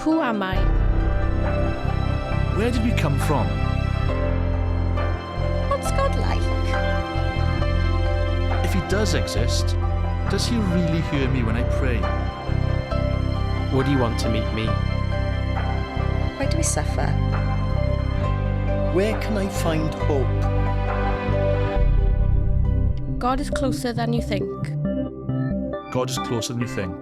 Who am I? Where did we come from? What's God like? If he does exist, does he really hear me when I pray? Would he want to meet me? Why do we suffer? Where can I find hope? God is closer than you think. God is closer than you think.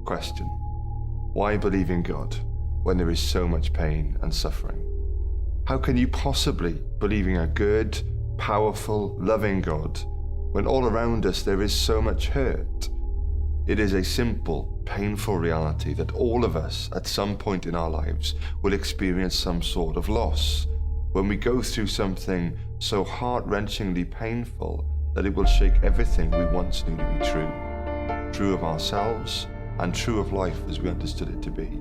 Question: why believe in God when there is so much pain and suffering? How can you possibly believe in a good, powerful, loving God when all around us there is so much hurt? It is a simple, painful reality that all of us at some point in our lives will experience some sort of loss. When we go through something so heart-wrenchingly painful that it will shake everything we once knew to be true. True of ourselves and true of life as we understood it to be.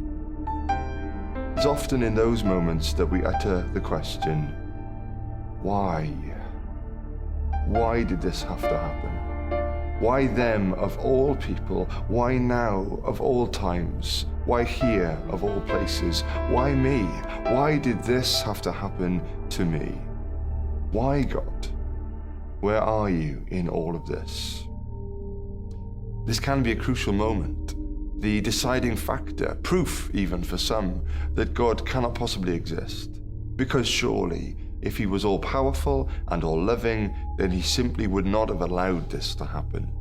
It's often in those moments that we utter the question, why? Why did this have to happen? Why them of all people? Why now of all times? Why here of all places? Why me? Why did this have to happen to me? Why, God? Where are you in all of this? This can be a crucial moment, the deciding factor, proof even for some, that God cannot possibly exist. Because surely, if he was all powerful and all loving, then he simply would not have allowed this to happen.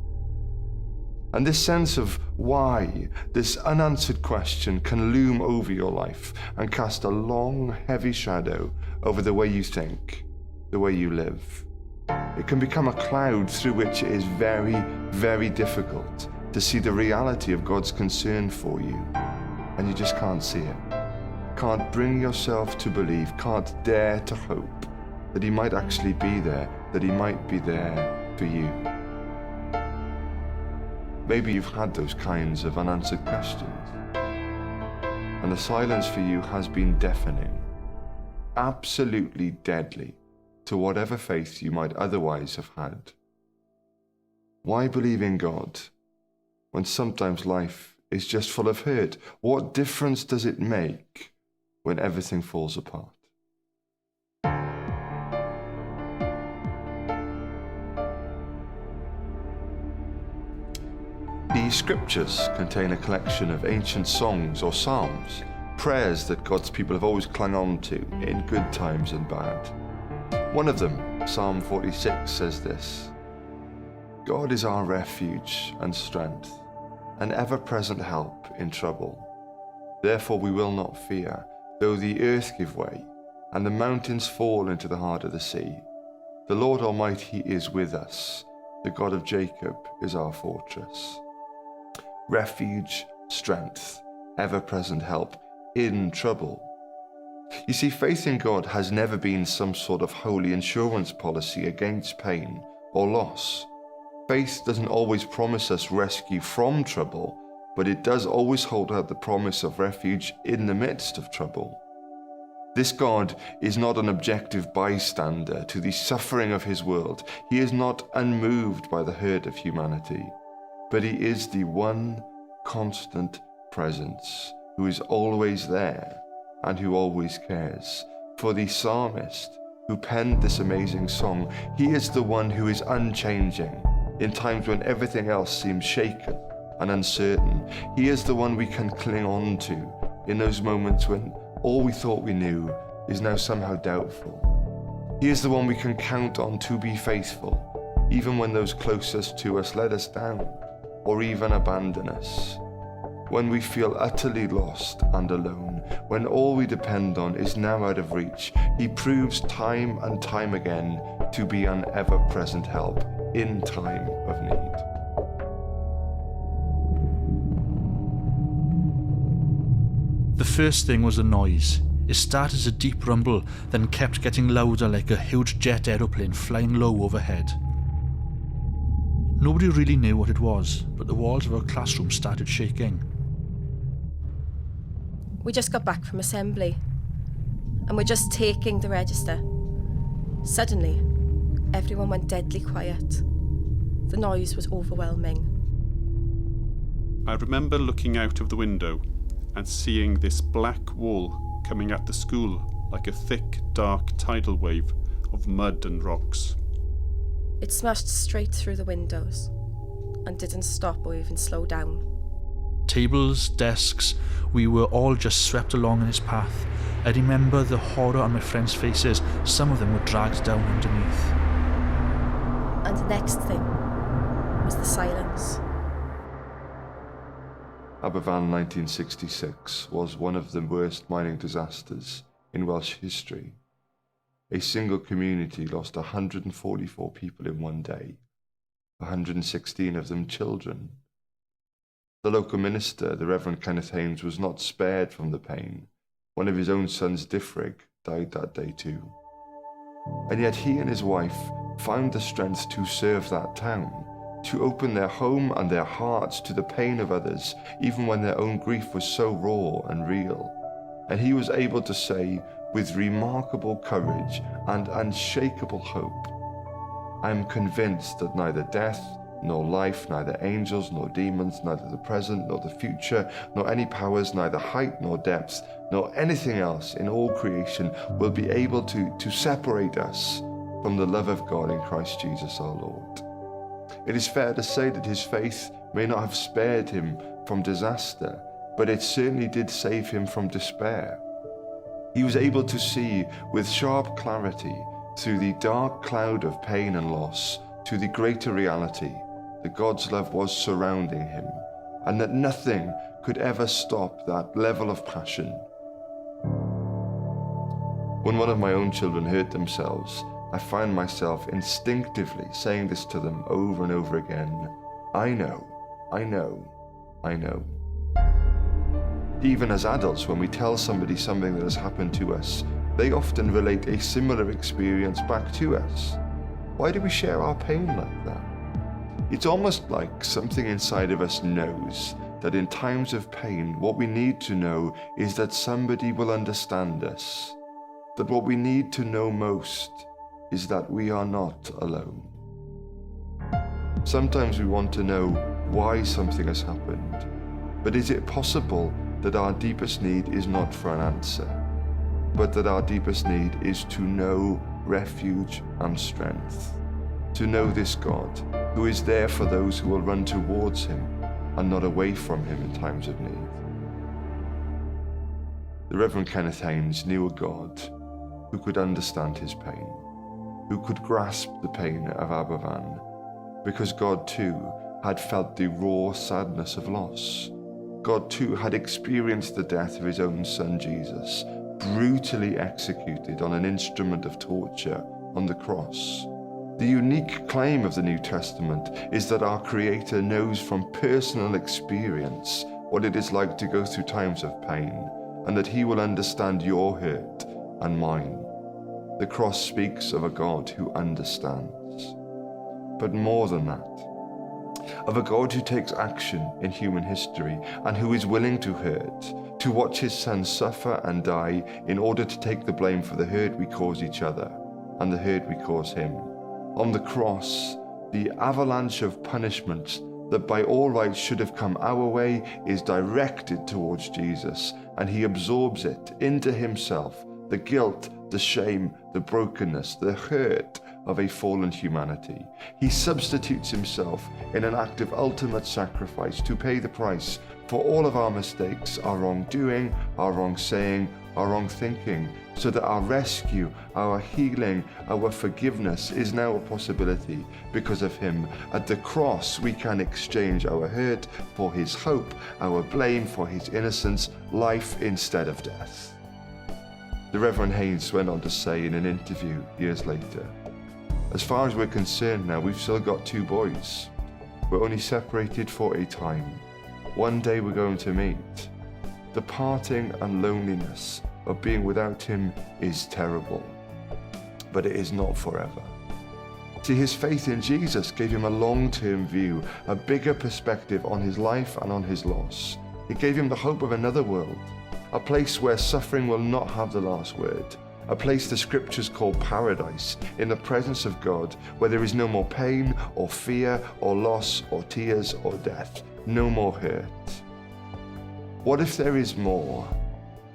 And this sense of why, this unanswered question, can loom over your life and cast a long, heavy shadow over the way you think, the way you live. It can become a cloud through which it is very, very difficult to see the reality of God's concern for you, and you just can't see it. Can't bring yourself to believe, can't dare to hope that he might actually be there, that he might be there for you. Maybe you've had those kinds of unanswered questions, and the silence for you has been deafening, absolutely deadly to whatever faith you might otherwise have had. Why believe in God when sometimes life is just full of hurt? What difference does it make when everything falls apart? The scriptures contain a collection of ancient songs or psalms, prayers that God's people have always clung on to in good times and bad. One of them, Psalm 46, says this: God is our refuge and strength, an ever-present help in trouble. Therefore we will not fear, though the earth give way, and the mountains fall into the heart of the sea. The Lord Almighty is with us. The God of Jacob is our fortress. Refuge, strength, ever-present help in trouble. You see, faith in God has never been some sort of holy insurance policy against pain or loss. Faith doesn't always promise us rescue from trouble, but it does always hold out the promise of refuge in the midst of trouble. This God is not an objective bystander to the suffering of his world. He is not unmoved by the hurt of humanity, but he is the one constant presence who is always there and who always cares. For the psalmist who penned this amazing song, he is the one who is unchanging in times when everything else seems shaken and uncertain. He is the one we can cling on to in those moments when all we thought we knew is now somehow doubtful. He is the one we can count on to be faithful, even when those closest to us let us down or even abandon us. When we feel utterly lost and alone, when all we depend on is now out of reach, he proves time and time again to be an ever-present help in time of need. The first thing was the noise. It started as a deep rumble, then kept getting louder like a huge jet aeroplane flying low overhead. Nobody really knew what it was, but the walls of our classroom started shaking. We just got back from assembly and we're just taking the register. Suddenly, everyone went deadly quiet. The noise was overwhelming. I remember looking out of the window and seeing this black wall coming at the school like a thick, dark tidal wave of mud and rocks. It smashed straight through the windows and didn't stop or even slow down. Tables, desks, we were all just swept along in its path. I remember the horror on my friends' faces. Some of them were dragged down underneath. And the next thing was the silence. Aberfan 1966 was one of the worst mining disasters in Welsh history. A single community lost 144 people in one day, 116 of them children. The local minister, the Reverend Kenneth Haynes, was not spared from the pain. One of his own sons, Dyfrig, died that day too. And yet he and his wife found the strength to serve that town, to open their home and their hearts to the pain of others, even when their own grief was so raw and real. And he was able to say, with remarkable courage and unshakable hope, I am convinced that neither death nor life, neither angels nor demons, neither the present nor the future, nor any powers, neither height nor depth, nor anything else in all creation will be able to separate us from the love of God in Christ Jesus our Lord. It is fair to say that his faith may not have spared him from disaster, but it certainly did save him from despair. He was able to see with sharp clarity through the dark cloud of pain and loss to the greater reality that God's love was surrounding him and that nothing could ever stop that level of passion. When one of my own children hurt themselves, I find myself instinctively saying this to them over and over again. I know, I know, I know. Even as adults, when we tell somebody something that has happened to us, they often relate a similar experience back to us. Why do we share our pain like that? It's almost like something inside of us knows that in times of pain, what we need to know is that somebody will understand us. That what we need to know most is that we are not alone. Sometimes we want to know why something has happened, but is it possible that our deepest need is not for an answer, but that our deepest need is to know refuge and strength, to know this God who is there for those who will run towards him and not away from him in times of need. The Reverend Kenneth Haynes knew a God who could understand his pain, who could grasp the pain of Aberfan, because God too had felt the raw sadness of loss. God too had experienced the death of his own son Jesus, brutally executed on an instrument of torture on the cross. The unique claim of the New Testament is that our Creator knows from personal experience what it is like to go through times of pain, and that he will understand your hurt and mine. The cross speaks of a God who understands. But more than that, of a God who takes action in human history and who is willing to hurt, to watch his son suffer and die in order to take the blame for the hurt we cause each other and the hurt we cause him. On the cross, the avalanche of punishment that by all rights should have come our way is directed towards Jesus, and he absorbs it into himself, the guilt, the shame, the brokenness, the hurt of a fallen humanity. He substitutes himself in an act of ultimate sacrifice to pay the price for all of our mistakes, our wrongdoing, our wrong saying, our wrong thinking, so that our rescue, our healing, our forgiveness is now a possibility because of him. At the cross, we can exchange our hurt for his hope, our blame for his innocence, life instead of death. The Reverend Haynes went on to say in an interview years later, as far as we're concerned now, we've still got 2 boys. We're only separated for a time. One day we're going to meet. The parting and loneliness of being without him is terrible, but it is not forever. See, his faith in Jesus gave him a long-term view, a bigger perspective on his life and on his loss. It gave him the hope of another world, a place where suffering will not have the last word, a place the scriptures call paradise, in the presence of God, where there is no more pain or fear or loss or tears or death, no more hurt. What if there is more?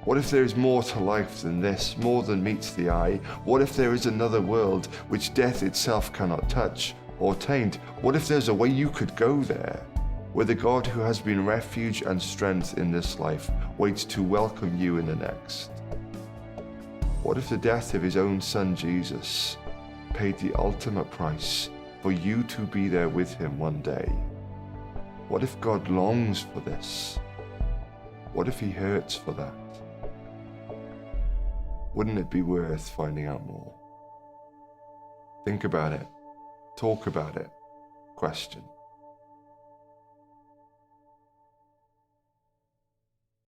What if there is more to life than this, more than meets the eye? What if there is another world which death itself cannot touch or taint? What if there's a way you could go there, where the God who has been refuge and strength in this life waits to welcome you in the next? What if the death of his own son Jesus paid the ultimate price for you to be there with him one day? What if God longs for this? What if he hurts for that? Wouldn't it be worth finding out more? Think about it. Talk about it. Question.